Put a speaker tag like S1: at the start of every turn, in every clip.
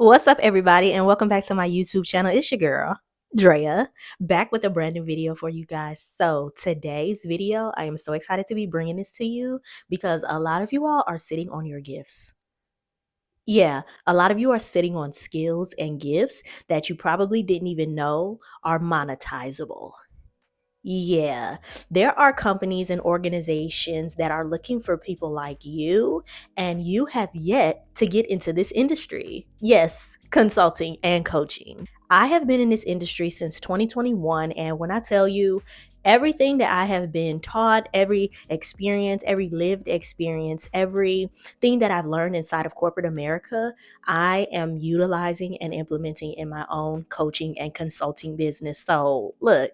S1: What's up, everybody, and welcome back to my YouTube channel. It's your girl, Drea, back with a brand new video for you guys. So today's video, I am so excited to be bringing this to you because a lot of you all are sitting on your gifts. Yeah, a lot of you are sitting on skills and gifts that you probably didn't even know are monetizable. Yeah, there are companies and organizations that are looking for people like you, and you have yet to get into this industry. Yes, consulting and coaching. I have been in this industry since 2021, and when I tell you everything that I have been taught, every experience, every lived experience, everything that I've learned inside of corporate America, I am utilizing and implementing in my own coaching and consulting business. So, look,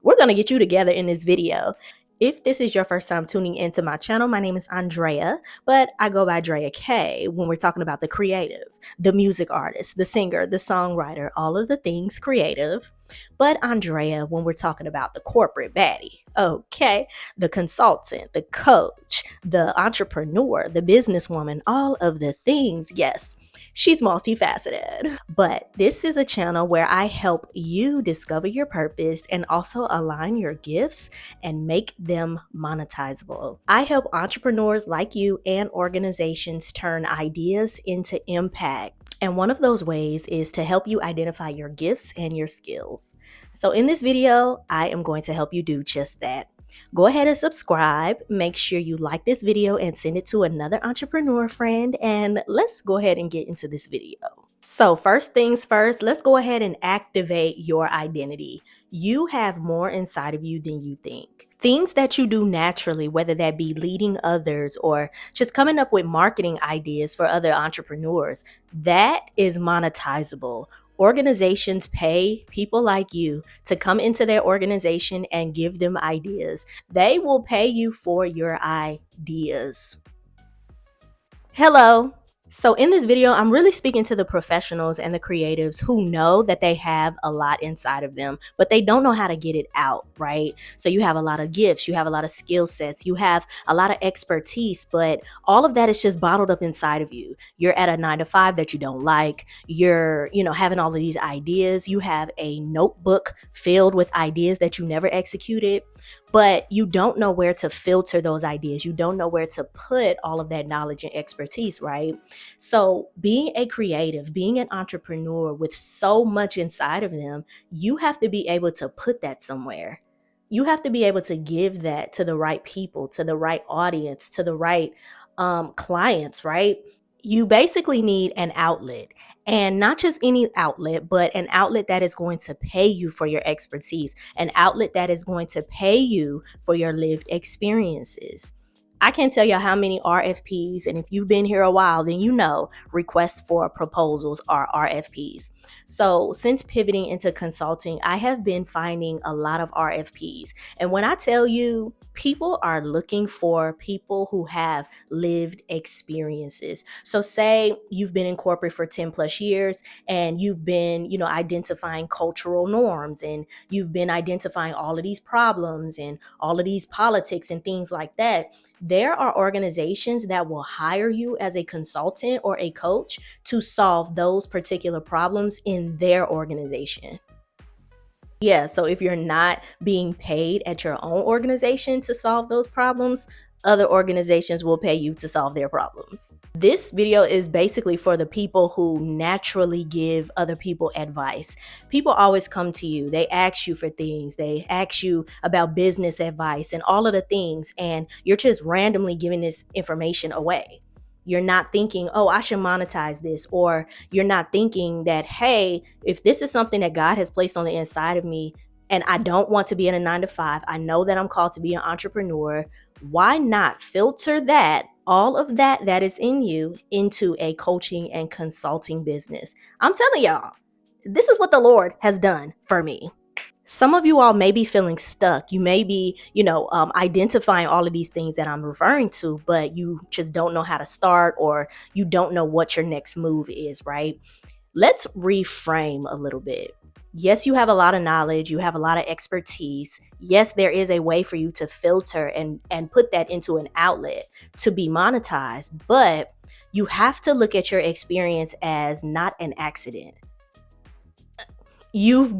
S1: we're going to get you together in this video. If this is your first time tuning into my channel, my name is Andrea, but I go by Drea K when we're talking about the creative, the music artist, the singer, the songwriter, all of the things creative. But Andrea when we're talking about the corporate baddie, okay, the consultant, the coach, the entrepreneur, the businesswoman, all of the things, yes. She's multifaceted. But this is a channel where I help you discover your purpose and also align your gifts and make them monetizable. I help entrepreneurs like you and organizations turn ideas into impact. And one of those ways is to help you identify your gifts and your skills. So in this video, I am going to help you do just that. Go ahead and subscribe. Make sure you like this video and send it to another entrepreneur friend. And let's go ahead and get into this video. So first things first, let's go ahead and activate your identity. You have more inside of you than you think. Things that you do naturally, whether that be leading others or just coming up with marketing ideas for other entrepreneurs, that is monetizable. Organizations pay people like you to come into their organization and give them ideas. They will pay you for your ideas. Hello. So in this video, I'm really speaking to the professionals and the creatives who know that they have a lot inside of them, but they don't know how to get it out, right? So you have a lot of gifts, you have a lot of skill sets, you have a lot of expertise, but all of that is just bottled up inside of you. You're at a 9 to 5 that you don't like. You're, having all of these ideas. You have a notebook filled with ideas that you never executed, but you don't know where to filter those ideas. You don't know where to put all of that knowledge and expertise, right? So being a creative, being an entrepreneur with so much inside of them, you have to be able to put that somewhere. You have to be able to give that to the right people, to the right audience, to the right clients, right? You basically need an outlet, and not just any outlet, but an outlet that is going to pay you for your expertise, an outlet that is going to pay you for your lived experiences. I can't tell you how many RFPs, and if you've been here a while, then you know requests for proposals are RFPs. So since pivoting into consulting, I have been finding a lot of RFPs. And when I tell you, people are looking for people who have lived experiences. So say you've been in corporate for 10 plus years and you've been, identifying cultural norms, and you've been identifying all of these problems and all of these politics and things like that. There are organizations that will hire you as a consultant or a coach to solve those particular problems in their organization. Yeah, so if you're not being paid at your own organization to solve those problems, other organizations will pay you to solve their problems. This video is basically for the people who naturally give other people advice. People always come to you. They ask you for things. They ask you about business advice and all of the things, and you're just randomly giving this information away. You're not thinking, oh, I should monetize this, or you're not thinking that, hey, if this is something that God has placed on the inside of me and I don't want to be in a 9 to 5, I know that I'm called to be an entrepreneur. Why not filter that, all of that is in you, into a coaching and consulting business? I'm telling y'all, this is what the Lord has done for me. Some of you all may be feeling stuck. You may be, identifying all of these things that I'm referring to, but you just don't know how to start, or you don't know what your next move is, right? Let's reframe a little bit. Yes, you have a lot of knowledge. You have a lot of expertise. Yes, there is a way for you to filter and put that into an outlet to be monetized, but You have to look at your experience as not an accident. You've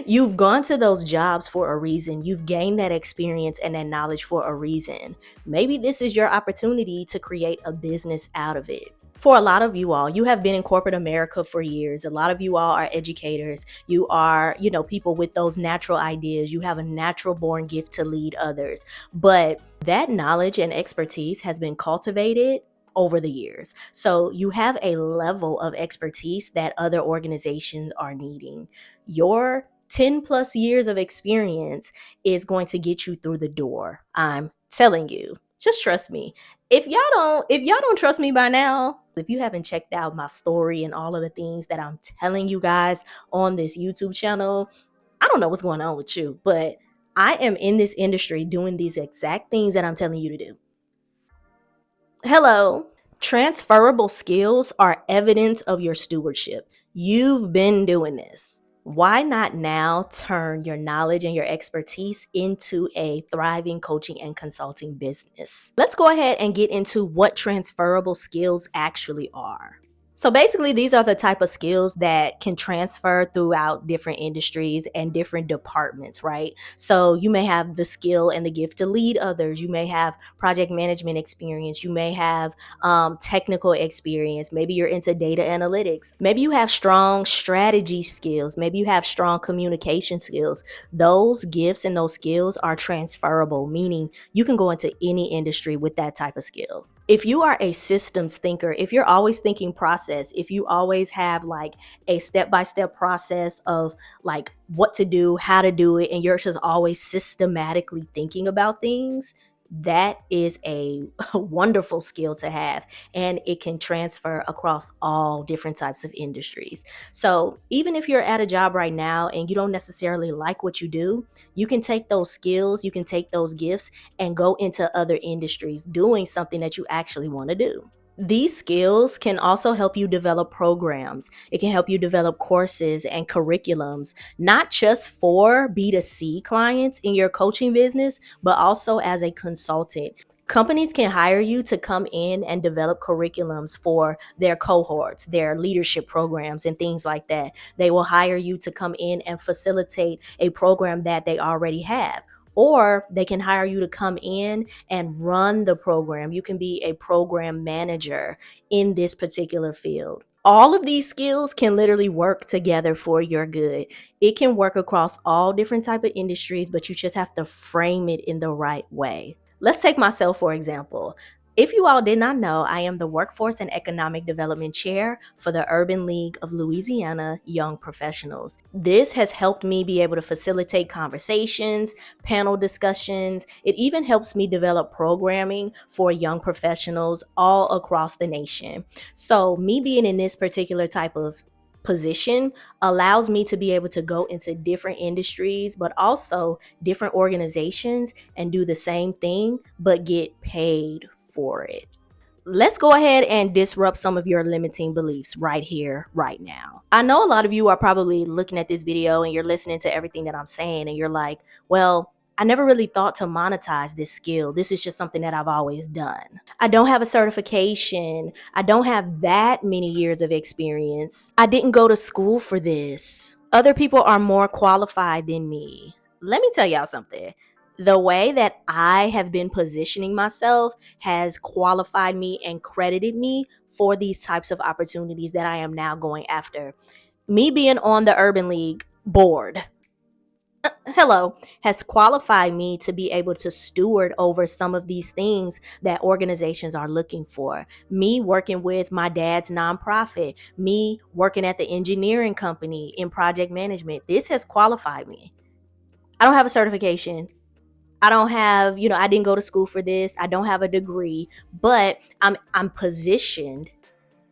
S1: you've gone to those jobs for a reason. You've gained that experience and that knowledge for a reason. Maybe this is your opportunity to create a business out of it. For a lot of you all, you have been in corporate America for years. A lot of you all are educators. You are, people with those natural ideas. You have a natural born gift to lead others. But that knowledge and expertise has been cultivated over the years. So you have a level of expertise that other organizations are needing. Your 10 plus years of experience is going to get you through the door. I'm telling you. Just trust me. If y'all don't trust me by now, if you haven't checked out my story and all of the things that I'm telling you guys on this YouTube channel, I don't know what's going on with you, but I am in this industry doing these exact things that I'm telling you to do. Hello. Transferable skills are evidence of your stewardship. You've been doing this. Why not now turn your knowledge and your expertise into a thriving coaching and consulting business? Let's go ahead and get into what transferable skills actually are. So basically, these are the type of skills that can transfer throughout different industries and different departments, right? So you may have the skill and the gift to lead others. You may have project management experience. You may have technical experience. Maybe you're into data analytics. Maybe you have strong strategy skills. Maybe you have strong communication skills. Those gifts and those skills are transferable, meaning you can go into any industry with that type of skill. If you are a systems thinker, if you're always thinking process, if you always have like a step-by-step process of like what to do, how to do it, and you're just always systematically thinking about things, that is a wonderful skill to have, and it can transfer across all different types of industries. So even if you're at a job right now and you don't necessarily like what you do, you can take those skills, you can take those gifts and go into other industries doing something that you actually want to do. These skills can also help you develop programs. It can help you develop courses and curriculums, not just for B2C clients in your coaching business, but also as a consultant. Companies can hire you to come in and develop curriculums for their cohorts, their leadership programs, and things like that. They will hire you to come in and facilitate a program that they already have. Or they can hire you to come in and run the program. You can be a program manager in this particular field. All of these skills can literally work together for your good. It can work across all different type of industries, but you just have to frame it in the right way. Let's take myself for example. If you all did not know, I am the Workforce and Economic Development Chair for the Urban League of Louisiana Young Professionals. This has helped me be able to facilitate conversations, panel discussions. It even helps me develop programming for young professionals all across the nation. So me being in this particular type of position allows me to be able to go into different industries, but also different organizations and do the same thing, but get paid for it. Let's go ahead and disrupt some of your limiting beliefs right here, right now. I know a lot of you are probably looking at this video and you're listening to everything that I'm saying and you're like, well, I never really thought to monetize this skill. This is just something that I've always done. I don't have a certification. I don't have that many years of experience. I didn't go to school for this. Other people are more qualified than me. Let me tell y'all something. The way that I have been positioning myself has qualified me and credited me for these types of opportunities that I am now going after. Me being on the Urban League board, has qualified me to be able to steward over some of these things that organizations are looking for. Me working with my dad's nonprofit, me working at the engineering company in project management, this has qualified me. I don't have a certification. I don't have, I didn't go to school for this. I don't have a degree, but I'm positioned.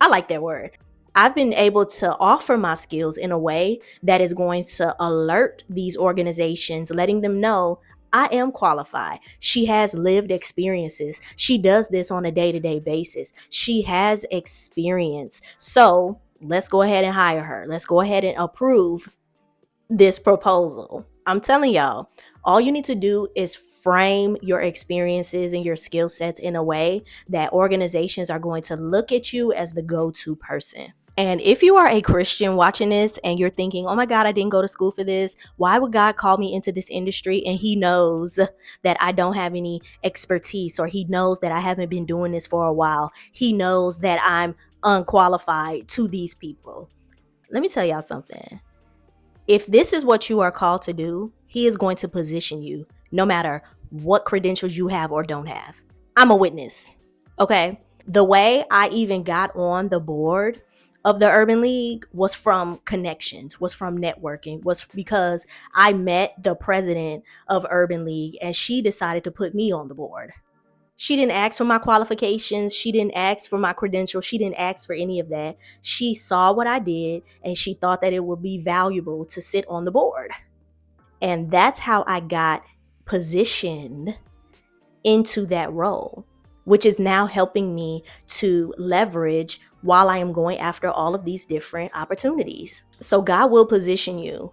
S1: I like that word. I've been able to offer my skills in a way that is going to alert these organizations, letting them know I am qualified. She has lived experiences. She does this on a day-to-day basis. She has experience. So let's go ahead and hire her. Let's go ahead and approve this proposal. I'm telling y'all, All you need to do is frame your experiences and your skill sets in a way that organizations are going to look at you as the go-to person. And if you are a Christian watching this and you're thinking, oh my God, I didn't go to school for this. Why would God call me into this industry? And he knows that I don't have any expertise, or he knows that I haven't been doing this for a while. He knows that I'm unqualified to these people. Let me tell y'all something. If this is what you are called to do, he is going to position you no matter what credentials you have or don't have. I'm a witness. Okay. The way I even got on the board of the Urban League was from connections, was from networking, was because I met the president of Urban League and she decided to put me on the board. She didn't ask for my qualifications. She didn't ask for my credentials. She didn't ask for any of that. She saw what I did and she thought that it would be valuable to sit on the board. And that's how I got positioned into that role, which is now helping me to leverage while I am going after all of these different opportunities. So God will position you.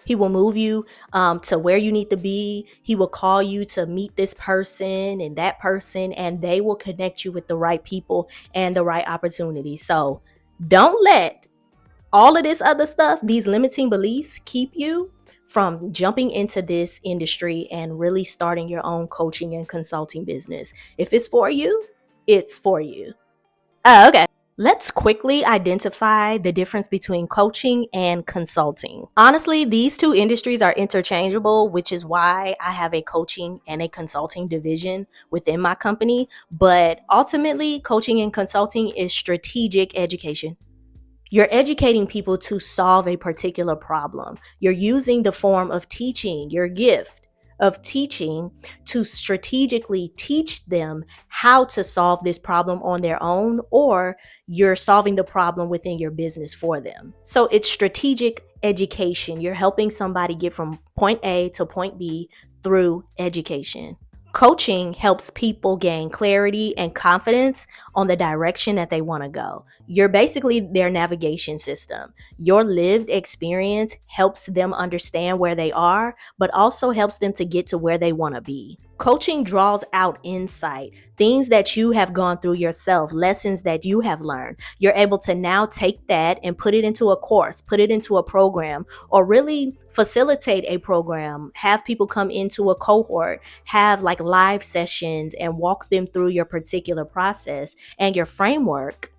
S1: He will move you to where you need to be. He will call you to meet this person and that person, and they will connect you with the right people and the right opportunities. So don't let all of this other stuff, these limiting beliefs, keep you from jumping into this industry and really starting your own coaching and consulting business. If it's for you, it's for you. Oh, okay. Let's quickly identify the difference between coaching and consulting. Honestly, these two industries are interchangeable, which is why I have a coaching and a consulting division within my company. But ultimately, coaching and consulting is strategic education. You're educating people to solve a particular problem. You're using the form of teaching, your gift of teaching, to strategically teach them how to solve this problem on their own, or you're solving the problem within your business for them. So it's strategic education. You're helping somebody get from point A to point B through education. Coaching helps people gain clarity and confidence on the direction that they want to go. You're basically their navigation system. Your lived experience helps them understand where they are, but also helps them to get to where they want to be. Coaching draws out insight, things that you have gone through yourself, lessons that you have learned. You're able to now take that and put it into a course, put it into a program, or really facilitate a program, have people come into a cohort, have like live sessions and walk them through your particular process and your framework.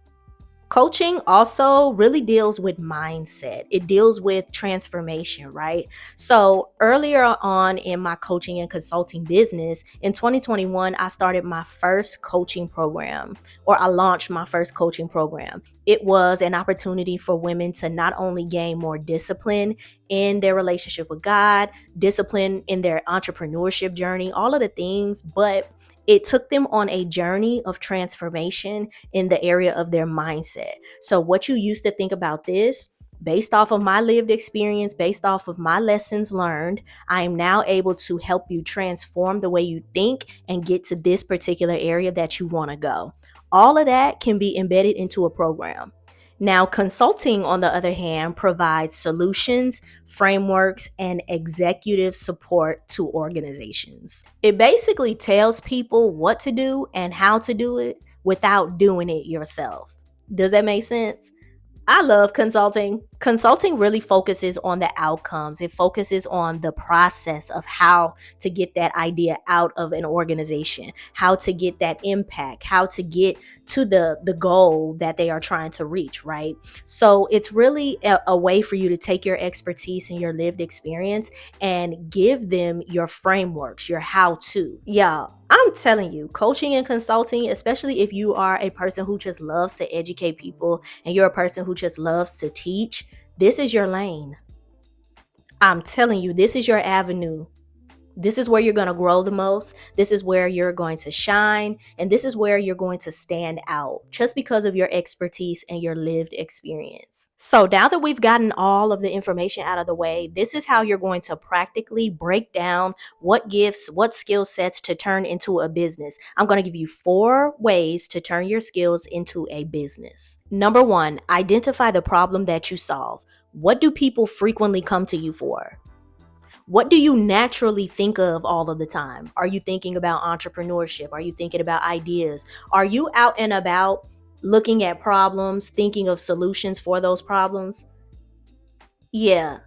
S1: Coaching also really deals with mindset. It deals with transformation, right? So earlier on in my coaching and consulting business, in 2021, I started my first coaching program, or I launched my first coaching program. It was an opportunity for women to not only gain more discipline in their relationship with God, discipline in their entrepreneurship journey, all of the things, but it took them on a journey of transformation in the area of their mindset. So, what you used to think about this, based off of my lived experience, based off of my lessons learned, I am now able to help you transform the way you think and get to this particular area that you want to go. All of that can be embedded into a program. Now, consulting, on the other hand, provides solutions, frameworks, and executive support to organizations. It basically tells people what to do and how to do it without doing it yourself. Does that make sense? I love consulting. Consulting really focuses on the outcomes. It focuses on the process of how to get that idea out of an organization, how to get that impact, how to get to the goal that they are trying to reach, right? So it's really a way for you to take your expertise and your lived experience and give them your frameworks, your how to. Yeah, I'm telling you, coaching and consulting, especially if you are a person who just loves to educate people and you're a person who just loves to teach, this is your lane. I'm telling you, this is your avenue. This is where you're going to grow the most. This is where you're going to shine. And this is where you're going to stand out just because of your expertise and your lived experience. So now that we've gotten all of the information out of the way, this is how you're going to practically break down what gifts, what skill sets to turn into a business. I'm going to give you 4 ways to turn your skills into a business. Number 1, identify the problem that you solve. What do people frequently come to you for? What do you naturally think of all of the time? Are you thinking about entrepreneurship? Are you thinking about ideas? Are you out and about looking at problems, thinking of solutions for those problems? Yeah,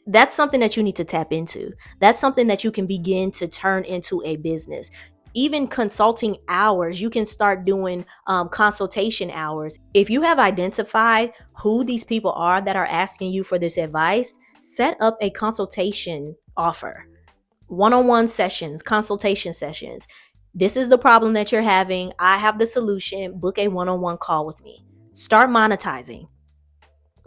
S1: that's something that you need to tap into. That's something that you can begin to turn into a business. Even consulting hours, you can start doing consultation hours. If you have identified who these people are that are asking you for this advice, set up a consultation offer, one on one sessions, consultation sessions. This is the problem that you're having. I have the solution. Book a one on one call with me. Start monetizing.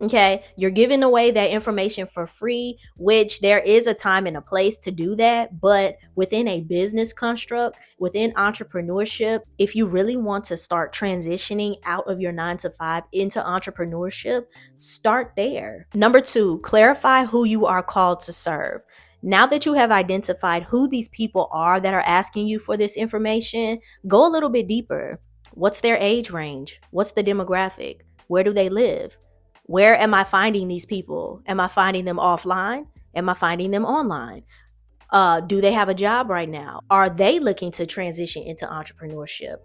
S1: Okay, you're giving away that information for free, which there is a time and a place to do that. But within a business construct, within entrepreneurship, if you really want to start transitioning out of your 9 to 5 into entrepreneurship, start there. Number two, clarify who you are called to serve. Now that you have identified who these people are that are asking you for this information, go a little bit deeper. What's their age range? What's the demographic? Where do they live? Where am I finding these people? Am I finding them offline? Am I finding them online? Do they have a job right now? Are they looking to transition into entrepreneurship?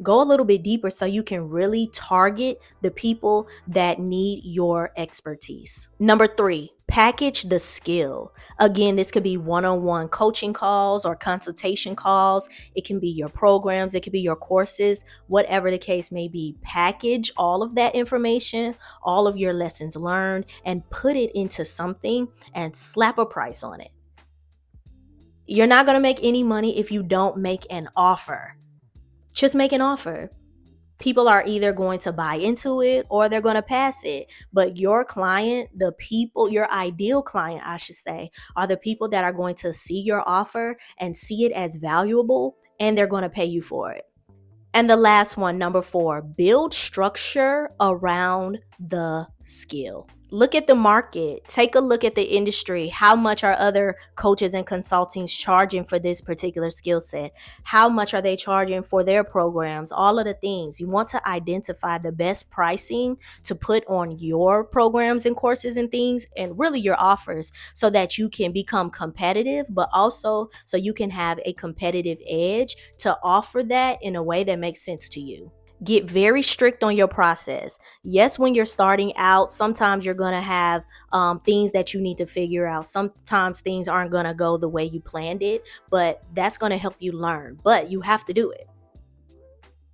S1: Go a little bit deeper so you can really target the people that need your expertise. Number three, package the skill. Again, this could be one-on-one coaching calls or consultation calls. It can be your programs, it could be your courses, whatever the case may be. Package all of that information, all of your lessons learned, and put it into something and slap a price on it. You're not going to make any money if you don't make an offer. Just make an offer. People are either going to buy into it or they're going to pass it. But your client, the people, your ideal client, I should say, are the people that are going to see your offer and see it as valuable, and they're going to pay you for it. And the last one, number four, build structure around the skill. Look at the market. Take a look at the industry. How much are other coaches and consultants charging for this particular skill set? How much are they charging for their programs? All of the things. You want to identify the best pricing to put on your programs and courses and things, and really your offers, so that you can become competitive, but also so you can have a competitive edge to offer that in a way that makes sense to you. Get very strict on your process. Yes, when you're starting out, sometimes you're going to have things that you need to figure out. Sometimes things aren't going to go the way you planned it, but that's going to help you learn. But you have to do it.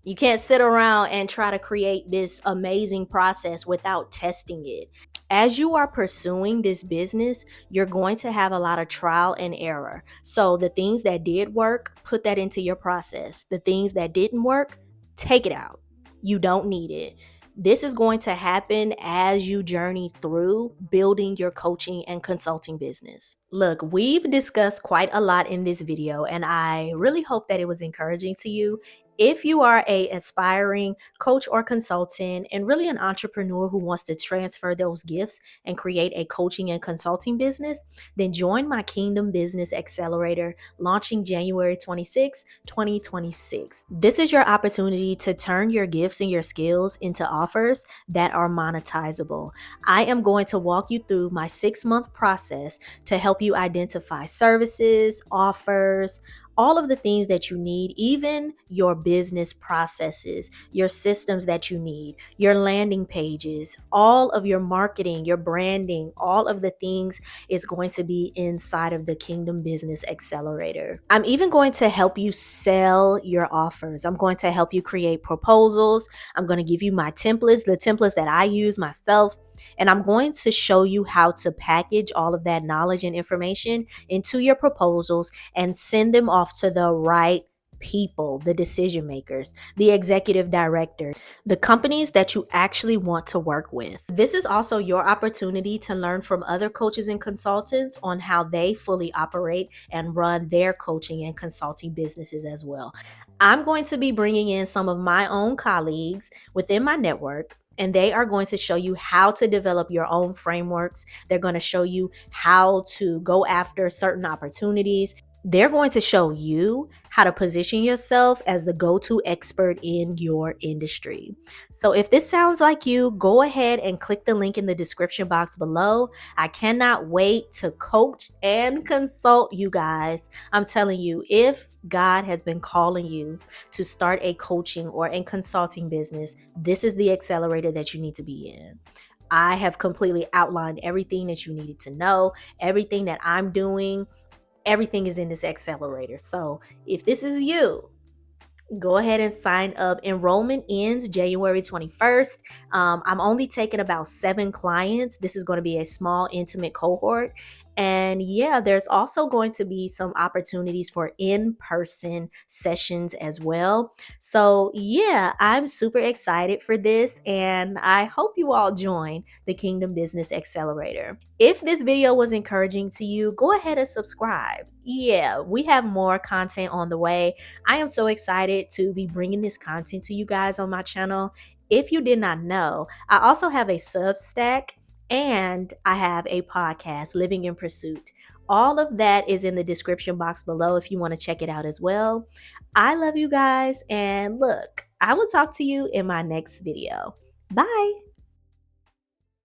S1: You can't sit around and try to create this amazing process without testing it. As you are pursuing this business, you're going to have a lot of trial and error. So the things that did work, put that into your process. The things that didn't work, take it out. You don't need it. This is going to happen as you journey through building your coaching and consulting business. Look, we've discussed quite a lot in this video, and I really hope that it was encouraging to you. If you are a aspiring coach or consultant and really an entrepreneur who wants to transfer those gifts and create a coaching and consulting business, then join my Kingdom Business Accelerator launching January 26, 2026. This is your opportunity to turn your gifts and your skills into offers that are monetizable. I am going to walk you through my 6-month process to help you identify services, offers, all of the things that you need, even your business processes, your systems that you need, your landing pages, all of your marketing, your branding, all of the things is going to be inside of the Kingdom Business Accelerator. I'm even going to help you sell your offers. I'm going to help you create proposals. I'm going to give you my templates, the templates that I use myself. And I'm going to show you how to package all of that knowledge and information into your proposals and send them off to the right people, the decision makers, the executive directors, the companies that you actually want to work with. This is also your opportunity to learn from other coaches and consultants on how they fully operate and run their coaching and consulting businesses as well. I'm going to be bringing in some of my own colleagues within my network, and they are going to show you how to develop your own frameworks. They're going to show you how to go after certain opportunities. They're going to show you how to position yourself as the go-to expert in your industry. So if this sounds like you, go ahead and click the link in the description box below. I cannot wait to coach and consult you guys. I'm telling you, if God has been calling you to start a coaching or a consulting business, this is the accelerator that you need to be in. I have completely outlined everything that you needed to know, everything that I'm doing. Everything is in this accelerator. So if this is you, go ahead and sign up. Enrollment ends January 21st. I'm only taking about 7 clients. This is going to be a small, intimate cohort. And yeah, there's also going to be some opportunities for in-person sessions as well. So yeah, I'm super excited for this, and I hope you all join the Kingdom Business Accelerator. If this video was encouraging to you, go ahead and subscribe. Yeah, we have more content on the way. I am so excited to be bringing this content to you guys on my channel. If you did not know, I also have a Substack and I have a podcast, Living in Pursuit. All of that is in the description box below if you want to check it out as well. I love you guys, and look, I will talk to you in my next video. Bye.